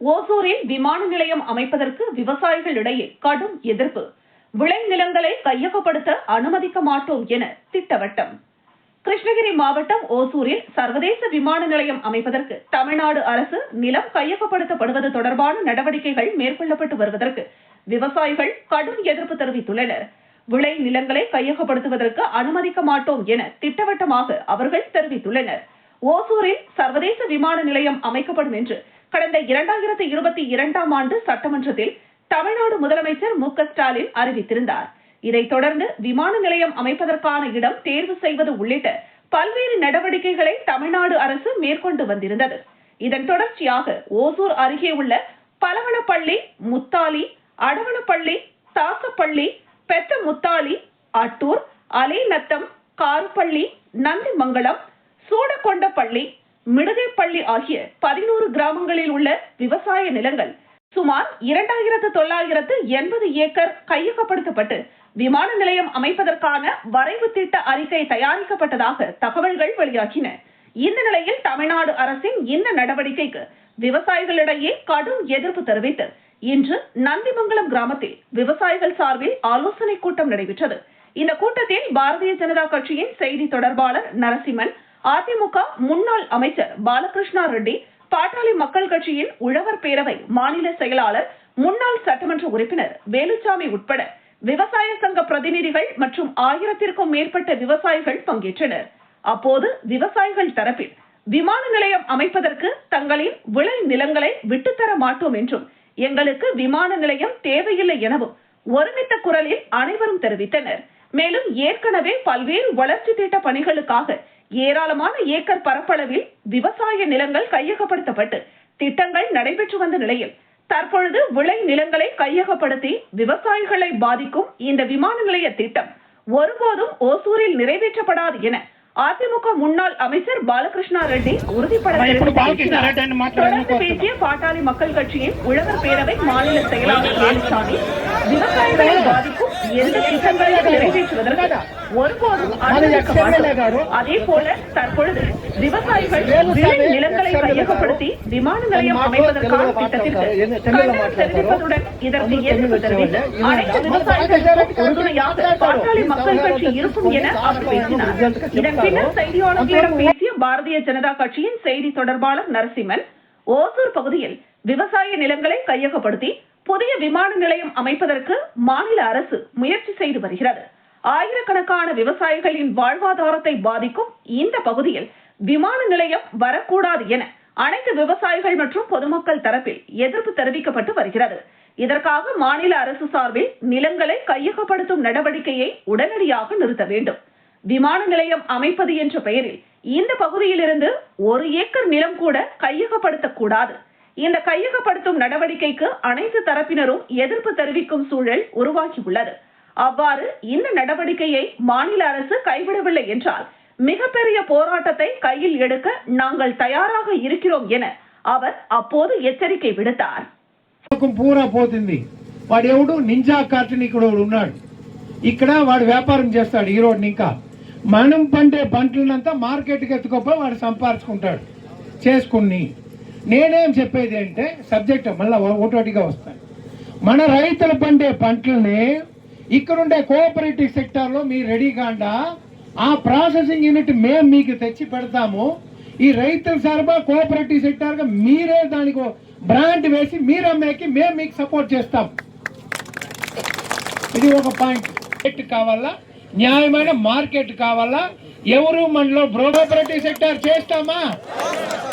ஓசூரில் விமான நிலையம் அமைப்பதற்கு விவசாயிகளிடையே கடும் எதிர்ப்பு. விளைநிலங்களை கையகப்படுத்த அனுமதிக்க மாட்டோம் என திட்டவட்டம். கிருஷ்ணகிரி மாவட்டம் ஓசூரில் சர்வதேச விமான நிலையம் அமைப்பதற்கு தமிழ்நாடு அரசு நிலம் கையகப்படுத்தப்படுவது தொடர்பான நடவடிக்கைகள் மேற்கொள்ளப்பட்டு வருவதற்கு விவசாயிகள் கடும் எதிர்ப்பு தெரிவித்துள்ளனர். விளை நிலங்களை கையகப்படுத்துவதற்கு அனுமதிக்க மாட்டோம் என திட்டவட்டமாக அவர்கள் தெரிவித்துள்ளனர். ஓசூரில் சர்வதேச விமான நிலையம் அமைக்கப்படும் என்று கடந்த 2022ஆம் ஆண்டு சட்டமன்றத்தில் தமிழ்நாடு முதலமைச்சர் மு.க.ஸ்டாலின் அறிவித்திருந்தார். இதைத் தொடர்ந்து விமான நிலையம் அமைப்பதற்கான இடம் தேர்வு செய்வது உள்ளிட்ட பல்வேறு நடவடிக்கைகளை தமிழ்நாடு அரசு மேற்கொண்டு வந்திருந்தது. இதன் தொடர்ச்சியாக ஓசூர் அருகே உள்ள பலவனப்பள்ளி, முத்தாலி, அடவனப்பள்ளி, தாசப்பள்ளி, பெத்தமுத்தாலி, அட்டூர், அலைநத்தம், காருப்பள்ளி, நந்திமங்கலம், சூடகொண்டப்பள்ளி, மிடுகைப்பள்ளி ஆகிய 11 கிராமங்களில் உள்ள விவசாய நிலங்கள் சுமார் 2980 ஏக்கர் கையகப்படுத்தப்பட்டு விமான நிலையம் அமைப்பதற்கான வரைவு திட்ட அறிக்கை தயாரிக்கப்பட்டதாக தகவல்கள் வெளியாகின. இந்த நிலையில் தமிழ்நாடு அரசின் இந்த நடவடிக்கைக்கு விவசாயிகளிடையே கடும் எதிர்ப்பு தெரிவித்து இன்று நந்திமங்கலம் கிராமத்தில் விவசாயிகள் சார்பில் ஆலோசனை கூட்டம் நடைபெற்றது. இந்த கூட்டத்தில் பாரதிய ஜனதா கட்சியின் செய்தி தொடர்பாளர் நரசிம்மன், அதிமுக முன்னாள் அமைச்சர் பாலகிருஷ்ணா ரெட்டி, பாட்டாளி மக்கள் கட்சியின் உழவர் பேரவை மாநில செயலாளர், முன்னாள் சட்டமன்ற உறுப்பினர் வேலுச்சாமி உட்பட விவசாய சங்க பிரதிநிதிகள் மற்றும் 1000த்திற்கும் மேற்பட்ட விவசாயிகள் பங்கேற்றனர். அப்போது விவசாயிகள் தரப்பில் விமான நிலையம் அமைப்பதற்கு தங்களின் விளை நிலங்களை விட்டுத்தர மாட்டோம் என்றும், எங்களுக்கு விமான நிலையம் தேவையில்லை எனவும் ஒருமித்த குரலில் அனைவரும் தெரிவித்தனர். மேலும் ஏற்கனவே பல்வேறு வளர்ச்சி திட்ட பணிகளுக்காக ஏராளமான ஏக்கர் பரப்பளவில் விவசாய நிலங்கள் கையகப்படுத்தப்பட்டு திட்டங்கள் நடைபெற்று வந்த நிலையில் தற்பொழுது விளை நிலங்களை கையகப்படுத்தி விவசாயிகளை பாதிக்கும் இந்த விமான நிலைய திட்டம் ஒருபோதும் ஓசூரில் நிறைவேற்றப்படாது என அதிமுக முன்னாள் அமைச்சர் பாலகிருஷ்ணா ரெட்டி உறுதிபட தொடர்ந்து பேசிய பாட்டாளி மக்கள் கட்சியின் உழவர் பேரவை மாநில செயலாளர் வேலுச்சாமி, விவசாயிகளை பாதிக்கும் எந்த திட்டங்களையும் நிறைவேற்றுவதற்கு ஒருபோதும் அனுமதிக்க மாட்டோம். அதே போல தற்பொழுது விவசாயிகள் விளை நிலங்களை கையகப்படுத்தி விமான நிலையம் அமைப்பதற்கான திட்டத்திற்கு கண்டனம் தெரிவிப்பதுடன் இதற்கு எதிர்ப்பு தெரிவித்து அனைத்து விவசாயிகளுக்கும் உறுதுணையாக பாட்டாளி மக்கள் கட்சி இருக்கும் என அவர் பேசினார். இதன் பின்னர் செய்தியாளர்களிடம் பேசிய பாரதிய ஜனதா கட்சியின் செய்தி தொடர்பாளர் நரசிம்மன், ஓசூர் பகுதியில் விவசாய நிலங்களை கையகப்படுத்தி புதிய விமான நிலையம் அமைப்பதற்கு மாநில அரசு முயற்சி செய்து வருகிறது. ஆயிரக்கணக்கான விவசாயிகளின் வாழ்வாதாரத்தை பாதிக்கும் இந்த பகுதியில் விமான நிலையம் வரக்கூடாது என அனைத்து விவசாயிகள் மற்றும் பொதுமக்கள் தரப்பில் எதிர்ப்பு தெரிவிக்கப்பட்டு வருகிறது. இதற்காக மாநில அரசு சார்பில் நிலங்களை கையகப்படுத்தும் நடவடிக்கையை உடனடியாக நிறுத்த வேண்டும். விமான நிலையம் அமைப்பது என்ற பெயரில் இந்த பகுதியிலிருந்து 1 ஏக்கர் நிலம் கூட கையகப்படுத்தக்கூடாது. இந்த கையகப்படுத்தும் நடவடிக்கைக்கு அனைத்து தரப்பினரும் எதிர்ப்பு தெரிவிக்கும் சூழல் உருவாகியுள்ளது. அவ்வாறு இந்த நடவடிக்கையை மாநில அரசு கைவிடவில்லை என்றால் மிகப்பெரிய போராட்டத்தை கையில் எடுக்க நாங்கள் தயாராக இருக்கிறோம் என அவர் அப்போது எச்சரிக்கை விடுத்தார். పూరా పోతుంది. వాడెవడు నింజా కార్టూనికుడు ఉన్నాడు. ఇక్కడ వాడు వ్యాపారం చేస్తాడు. ఈ రోడ్డు ఇంకా మనం పండే పంటలంతా మార్కెట్కి ఎత్తుకోపోయి వాడు సంపాదించుకుంటాడు చేసుకుని. నేనేం చెప్పేది అంటే సబ్జెక్ట్ మళ్ళీ ఒకటోటిగా వస్తాను. మన రైతులు పండే పంటలని ఇక్కడుండే కోఆపరేటివ్ సెక్టార్లో మీరు రెడీగాండా ఆ ప్రాసెసింగ్ యూనిట్ మేము మీకు తెచ్చి పెడతాము. ఈ రైతుల సరఫరా కోఆపరేటివ్ సెక్టార్గా మీరే దానికి బ్రాండ్ వేసి మీరు అమ్మేకి మేము మీకు సపోర్ట్ చేస్తాం. ఇది ఒక పాయింట్. కావాలా న్యాయమైన మార్కెట్ కావాలా? ఎవరు మనలో కోఆపరేటివ్ సెక్టార్ చేస్తామా?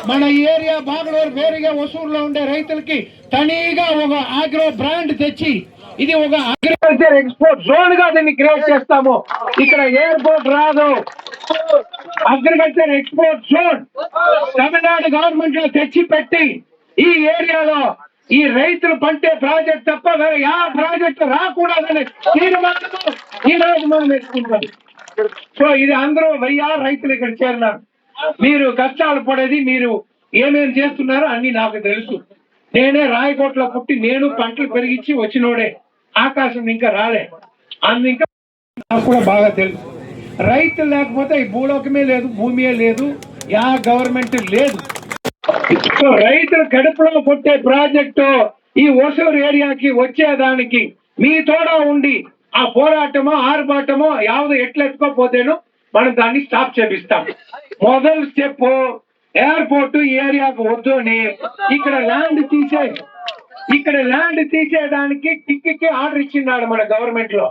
మన ఏరియా బాగలూరు వేరుగా ఒసూరులో ఉండే రైతులకి తనీగా ఒక ఆగ్రో బ్రాండ్ తెచ్చి ఇది ఒక అగ్రికల్చర్ ఎక్స్పోర్ట్ జోన్ గా దీన్ని క్రియేట్ చేస్తాము. ఇక్కడ ఎయిర్పోర్ట్ రాదు, agriculture export zone Tamil Nadu government లో తెచ్చి పెట్టి ఈ ఏరియాలో ఈ రైతులు పంటే ప్రాజెక్ట్ తప్ప వేరే యా ప్రాజెక్ట్ రాకూడదని తీర్మానం ఈ రోజు మనం వేసుకుంటాం. సో ఇది అందరూ రైతులు ఇక్కడ చేరినారు. మీరు కష్టాలు పడేది మీరు ఏమేమి చేస్తున్నారో అన్ని నాకు తెలుసు. నేనే రాయకోటలో పుట్టి నేను పంటలు పెరిగించి వచ్చినోడే. ఆకాశం ఇంకా రాలే, అందు ఇంకా నాకు కూడా బాగా తెలుసు. రైతులు లేకపోతే ఈ భూలోకమే లేదు, భూమియే లేదు, యా గవర్నమెంట్ లేదు. రైతులు కడుపులో పుట్టే ప్రాజెక్టు ఈ ఒసూరు ఏరియాకి వచ్చేదానికి మీ తోడ ఉండి ఆ పోరాటమో ఆర్భాటమో యాவது ఎట్లెత్తుకోపోతేనో మనం దాన్ని స్టాప్ చేపిస్తాం. మొదటి స్టెప్ ఎయిర్పోర్ట్ ఈ ఏరియాకు వద్దు అని ఇక్కడ ల్యాండ్ తీసేయడానికి టిక్కి ఆర్డర్ ఇచ్చిన్నాడు మన గవర్నమెంట్ లో.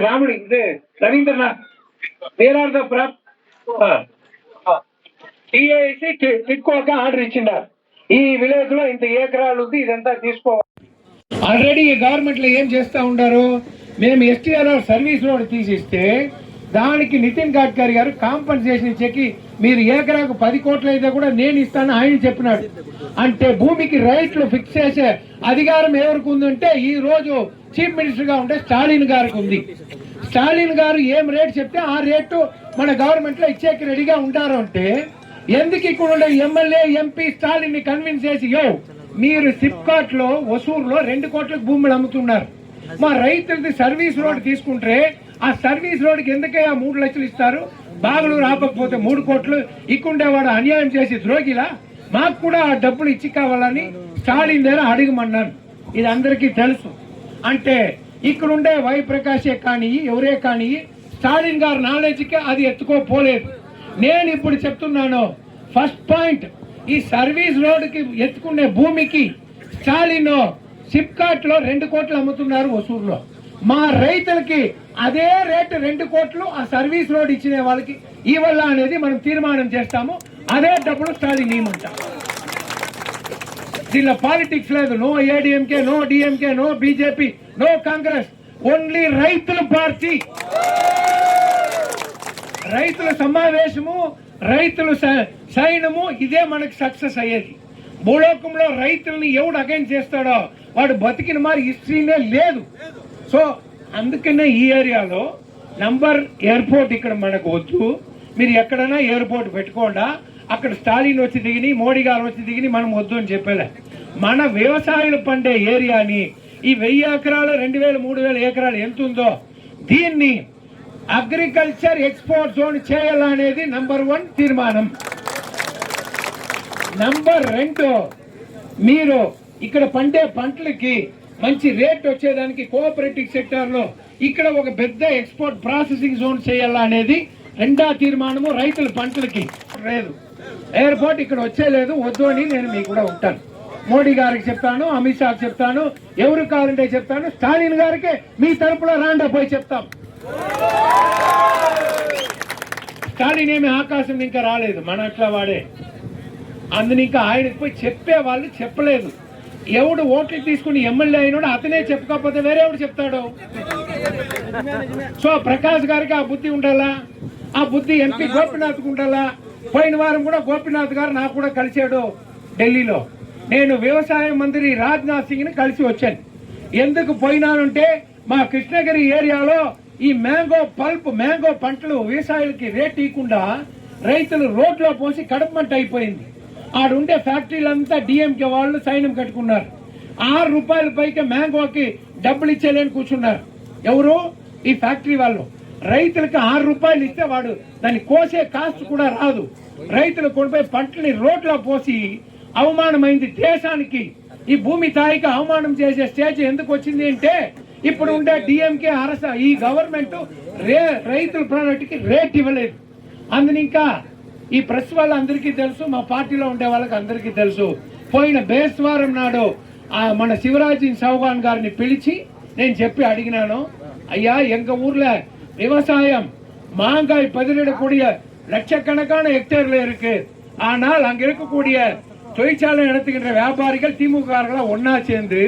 రాముడు ఇదే Ravindranath where are the TIC టిక్కోక ఆర్డర్ ఇచ్చినారు. ఈ విలేజ్ లో ఇంత ఏకరాలు ఉంది, ఇదంతా తీసుకోవాలి. ఆల్రెడీ ఈ గవర్నమెంట్ లో ఏం చేస్తా ఉండారు, మేము ఎస్టీఆర్ఆర్ సర్వీస్ రోడ్ తీసిస్తే దానికి నితిన్ గడ్కరీ గారు కాంపన్సేషన్ ఇచ్చేకి మీరు ఏకరాకు 10 కోట్లు అయితే కూడా నేను ఇస్తాను ఆయన చెప్పినాడు. అంటే భూమికి రైట్లు ఫిక్స్ చేసే అధికారం ఎవరికి ఉందంటే ఈ రోజు చీఫ్ మినిస్టర్ గా ఉంటే స్టాలిన్ గారికి ఉంది. స్టాలిన్ గారు ఏం రేట్ చెప్తే ఆ రేటు మన గవర్నమెంట్ లో ఇచ్చేకి రెడీగా ఉంటారు. అంటే ఎందుకు ఇక్కడ ఉండే ఎమ్మెల్యే ఎంపీ స్టాలిన్ ని కన్విన్స్ చేసి మీరు సిప్కాట్ లో ఒసూరులో 2 కోట్లకు భూములు అమ్ముతున్నారు, మా రైతులది సర్వీస్ రోడ్ తీసుకుంటే ఆ సర్వీస్ రోడ్కి ఎందుకయ్యా 3 లక్షలు ఇస్తారు, బాగలూరు ఆపకపోతే 3 కోట్లు ఇక్కుండేవాడు అన్యాయం చేసి ద్రోగిలా మాకు కూడా ఆ డబ్బులు ఇచ్చి కావాలని స్టాలిన్ దగ్గర అడగమన్నాను. ఇది అందరికీ తెలుసు. అంటే ఇక్కడుండే వై ప్రకాశే కానీ ఎవరే కానీ స్టాలిన్ గారి నాలెడ్జ్కి అది ఎత్తుకోపోలేదు. నేను ఇప్పుడు చెప్తున్నాను, ఫస్ట్ పాయింట్ ఈ సర్వీస్ రోడ్డుకి ఎత్తుకునే భూమికి స్టాలిన్ సిప్కాట్ లో 2 కోట్లు అమ్ముతున్నారు ఒసూరులో. మా రైతులకి అదే రేటు 2 కోట్లు ఆ సర్వీస్ రోడ్ ఇచ్చిన వాళ్ళకి ఇవ్వాల అనేది మనం తీర్మానం చేస్తాము. అదే డబ్బులు స్టాలిన్ ఇవ్వమంటాం. దీనిలో పాలిటిక్స్ లేదు. No ADMK, no DMK, no BJP, no Congress, only రైతుల పార్టీ. రైతుల సమావేశము, రైతుల సైన్యము, ఇదే మనకి సక్సెస్ అయ్యేది. భూలోకంలో రైతుల్ని ఎవడు అగైన్ చేస్తాడో వాడు బతికిన మరి హిస్టరీనే లేదు. సో అందుకనే ఈ ఏరియాలో నంబర్ ఎయిర్పోర్ట్ ఇక్కడ మనకు వద్దు, మీరు ఎక్కడైనా ఎయిర్పోర్ట్ పెట్టుకోండా, అక్కడ స్టాలిన్ వచ్చి దిగిని మోడీ గారు వచ్చి దిగిని మనం వద్దు అని చెప్పలే. మన వ్యవసాయాలు పండే ఏరియాని ఈ 1000 ఎకరాలు 2000 3000 ఎకరాలు ఎంత ఉందో దీన్ని అగ్రికల్చర్ ఎక్స్పోర్ట్ జోన్ చేయాలనేది నంబర్ 1 తీర్మానం. నంబర్ 2 మీరు ఇక్కడ పండే పంటలకి మంచి రేట్ వచ్చేదానికి కోఆపరేటివ్ సెక్టార్ లో ఇక్కడ ఒక పెద్ద ఎక్స్పోర్ట్ ప్రాసెసింగ్ జోన్ చేయాలా అనేది 2వ తీర్మానము. రైతుల పంటలకి లేదు, ఎయిర్పోర్ట్ ఇక్కడ వచ్చేలేదు, వద్దు అని నేను మీకు కూడా ఉంటాను. మోడీ గారికి చెప్తాను, అమిత్ షాకి చెప్తాను, ఎవరు కావాలంటే చెప్తాను, స్టాలిన్ గారికి మీ తరపులో రాండా పోయి చెప్తాం. స్టాలిన్ ఏమి ఆకాశం ఇంకా రాలేదు, మన అట్లా వాడే. అందుని ఇంకా ఆయనకు పోయి చెప్పే వాళ్ళు చెప్పలేదు. ఎవడు ఓట్లు తీసుకుని ఎమ్మెల్యే అయినాడు అతనే చెప్పకపోతే వేరేవాడు చెప్తాడు. సో ప్రకాష్ గారికి ఆ బుద్ధి ఉండాలా, ఆ బుద్ధి ఎంపీ గోపీనాథ్ కు ఉండాలా. పోయిన వారం కూడా గోపీనాథ్ గారు నాకు కూడా కలిశాడు ఢిల్లీలో. నేను వ్యవసాయ మంత్రి రాజ్నాథ్ సింగ్ ని కలిసి వచ్చాను. ఎందుకు పోయినానంటే మా కృష్ణగిరి ఏరియాలో ఈ మ్యాంగో పంటలు వ్యవసాయాలకి రేట్ ఇవ్వకుండా రైతులు రోడ్లో పోసి కడపమంట అయిపోయింది. ఆడుండే ఫ్యాక్టరీలంతా డిఎంకే వాళ్ళు సైన్యం కట్టుకున్నారు. 6 రూపాయల పైకి మ్యాంగోకి డబ్బులు ఇచ్చేలేని కూర్చున్నారు. ఎవరు? ఈ ఫ్యాక్టరీ వాళ్ళు. రైతులకు 6 రూపాయలు ఇస్తే వాడు దాన్ని కోసే కాస్ట్ కూడా రాదు. రైతులు కొనిపోయి పంటని రోడ్లో పోసి అవమానమైంది దేశానికి. ఈ భూమి తాయికి అవమానం చేసే స్టేజ్ ఎందుకు వచ్చింది అంటే ఇప్పుడు ఉండే డిఎంకే ఈ గవర్నమెంట్ రైతుల ప్రోడక్ట్ కి రేట్ ఇవ్వలేదు. అందుని ఇంకా ఈ ప్రెస్ వాళ్ళందరికీ తెలుసు, మా పార్టీలో ఉండే వాళ్ళకి అందరికీ తెలుసు. పోయిన బేస్వారం నాడు మన శివరాజ్ చౌహాన్ గారిని పిలిచి నేను చెప్పి అడిగినాను, ஐயா எங்க ஊர்ல விவசாயம் மாங்காய் பயிரிடக்கூடிய லட்சக்கணக்கான ஹெக்டேர்ல இருக்கு. ஆனால் அங்க இருக்கக்கூடிய தொழிற்சாலை நடத்துகின்ற வியாபாரிகள் திமுக ஒன்னா சேர்ந்து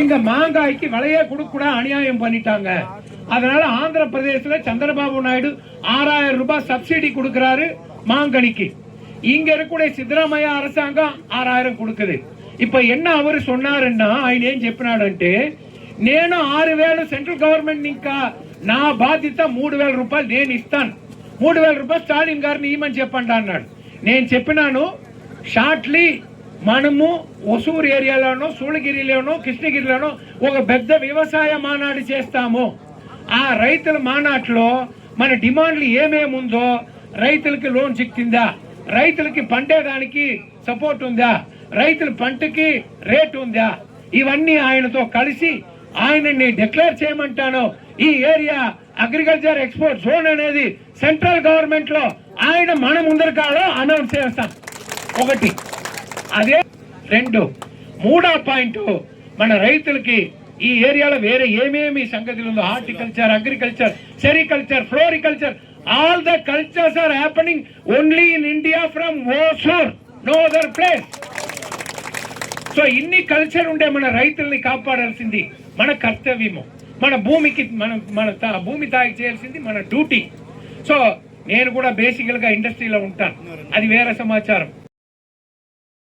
இங்க மாங்காய்க்கு விலையே கொடுக்க கூட அநியாயம் பண்ணிட்டாங்க. அதனால ஆந்திர பிரதேசத்துல சந்திரபாபு நாயுடு 6000 ரூபாய் சப்சிடி கொடுக்கிறாரு மாங்கனிக்கு. இங்க இருக்கக்கூடிய సిద్ధరామయ్య அரசாங்கம் 6000 கொடுக்குது. இப்ப என்ன அவரு சொன்னாருன்னா ఆయన ఏం చెప్పినాడంటే నేను 6000 సెంట్రల్ గవర్నమెంట్ ఇంకా నా బాధ్యత 3000 రూపాయలు నేను ఇస్తాను, 3000 రూపాయలు స్టాలిన్ గారిని ఇవ్వమని చెప్పండి అన్నాడు. నేను చెప్పినాను షార్ట్లీ మనము ఒసూరు ఏరియాలోనో సూళగిరిలోనో కృష్ణగిరిలోనో ఒక పెద్ద వ్యవసాయ మానాడు చేస్తాము. ఆ రైతుల మానాట్లో మన డిమాండ్లు ఏమేముందో, రైతులకి లోన్ చిక్కిందా, రైతులకి పండేదానికి సపోర్ట్ ఉందా, రైతుల పంటకి రేట్ ఉందా, ఇవన్నీ ఆయనతో కలిసి ఆయనని డిక్లేర్ చేయమంటాను. ఈ ఏరియా అగ్రికల్చర్ ఎక్స్పోర్ట్ జోన్ అనేది సెంట్రల్ గవర్నమెంట్ లో ఆయన మన ముందరకాలో అనౌన్స్ చేస్తాం. ఒకటి అదే. రెండు, మూడో పాయింట్, మన రైతులకి ఈ ఏరియాలో వేరే ఏమేమి సంగతులు ఉందో, horticulture, agriculture, sericulture, floriculture, all the cultures are happening only in India from Hosur, no other place. So ఇన్ని కల్చర్ ఉండే మన రైతుల్ని కాపాడాల్సింది మన కర్తవ్యము, మన భూమికి మన భూమి తాగి చేయాల్సింది మన డ్యూటీ. సో నేను కూడా బేసికల్ గా ఇండస్ట్రీలో ఉంటాను, అది వేరే సమాచారం.